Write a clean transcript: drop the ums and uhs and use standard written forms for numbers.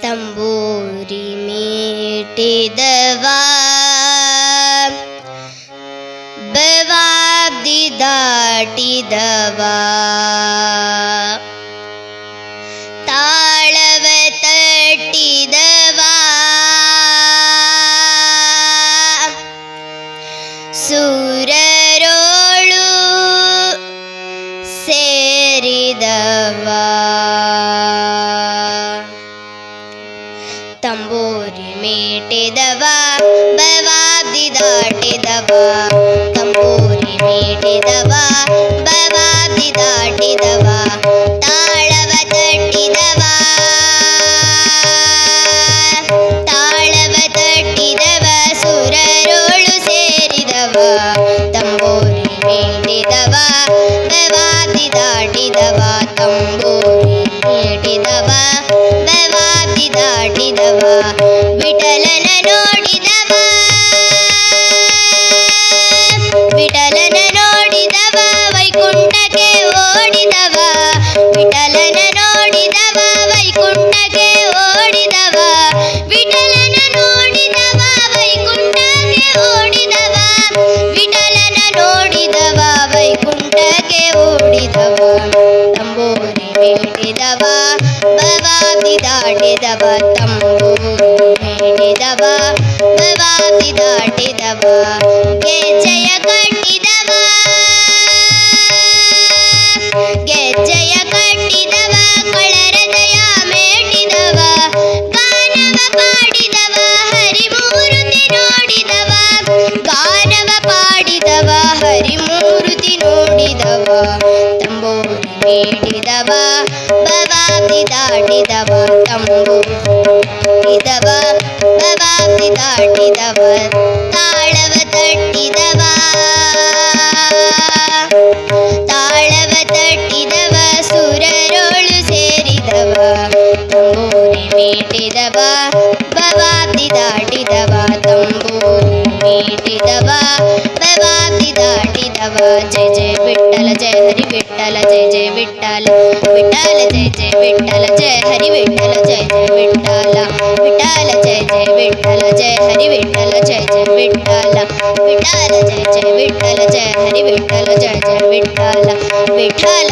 ತಂಬೂರಿ ಮೀಟಿದವ ಬವಾಬ್ದಿ ದಾಟಿದವ ತಾಳವ ತಟ್ಟಿದವ ಸೂರರೋಳು ಸೇರಿದವ ತಂಬೂರಿ ಮೀಟಿದವ ಬವಾಬ್ದಿ ದಾಟಿದವ ತಂಬೂರಿ ಮೀಟಿದವ ಬವಾಬ್ದಿ ದಾಟಿದವ ತಾಳವ ತಟ್ಟಿದವ ತಾಳವ ತಟ್ಟಿದವ ಸುರರೋಳು ಸೇರಿದವ ತಂಬೂರಿ ಮೀಟಿದವ ಬವಾಬ್ದಿ ದಾಟಿದವ ತಂಬೂರಿ ಮೀಟಿದವ ಬವಾಬ್ದಿ ದಾಟಿದವ ವಿಠಲನ ನೋಡಿದವ ವಿಠಲನ ನೋಡಿದವ ವೈಕುಂಠಕ್ಕೆ ಓಡಿದವ ವಿಠಲನ ನೋಡಿದವ ವೈಕುಂಠಕ್ಕೆ ಓಡಿದವ ವಿಠಲನ ನೋಡಿದವ ವೈಕುಂಠಕ್ಕೆ ಓಡಿದವ ವಿಠಲನ ನೋಡಿದವ ವೈಕುಂಠಕ್ಕೆ ಓಡಿದವ ತಂಬೂರಿ ಮೀಟಿದವ ಬವಾಬ್ದಿ ದಾಟಿದವ ತಂಬೂರಿ ಮೀಟಿದವ ಬವಾಬ್ದಿ ದಾಟಿದವ ಗೆಜ್ಜೆಯ ಕಟ್ಟಿದವ ಗೆಜ್ಜೆಯ ಕಟ್ಟಿದವ ಕೊಳರದಯ ಮೇಟಿದವ ಗಾನವ ಪಾಡಿದವ ಹರಿಮೂರುತಿ ನೋಡಿದವ ಗಾನವ ಪಾಡಿದವ ಹರಿಮೂರುತಿ ನೋಡಿದವ ತಂಬೂರಿ ಮೀಟಿದವ ಬವಾಬ್ದಿ ದಾಟಿದವ ತಂಬೂರಿ ಮೀಟಿದವ ಬವಾಬ್ದಿ ದಾಟಿದವ ತಾಳವ ತಟ್ಟಿದವ ತಾಳವ ತಟ್ಟಿದವ ಸುರರೋಳು ಸೇರಿದವ ತಂಬೂರಿ ಮೀಟಿದವ ಬವಾಬ್ದಿ ದಾಟಿದವ ತಂಬೂರಿ ಮೀಟಿದವ ಬವಾಬ್ದಿ ದಾಟಿದವ ಜಯ ಜಯ ವಿಠ್ಠಲ ಜಯ ಹರಿ ವಿಠ್ಠಲ ಜಯ ಜಯ ವಿಠ್ಠಲ ವಿಠ್ಠಲ ಜಯ ಜಯ ವಿಠ್ಠಲ ಜಯ ಹರಿ ವಿಠ್ಠಲ ಜಯ ಜಯ ವಿಠ್ಠಲ ವಿಠ್ಠಲ ಜಯ ಜಯ ವಿಠ್ಠಲ ಜಯ ಹರಿ ವಿಠ್ಠಲ ಜಯ ಜಯ ವಿಠ್ಠಲ ವಿಠ್ಠಲ ಜಯ ಜಯ ವಿಠ್ಠಲ ಜಯ ಹರಿ ವಿಠ್ಠಲ ಜಯ ಜಯ ವಿಠ್ಠಲ ವಿಠ್ಠಲ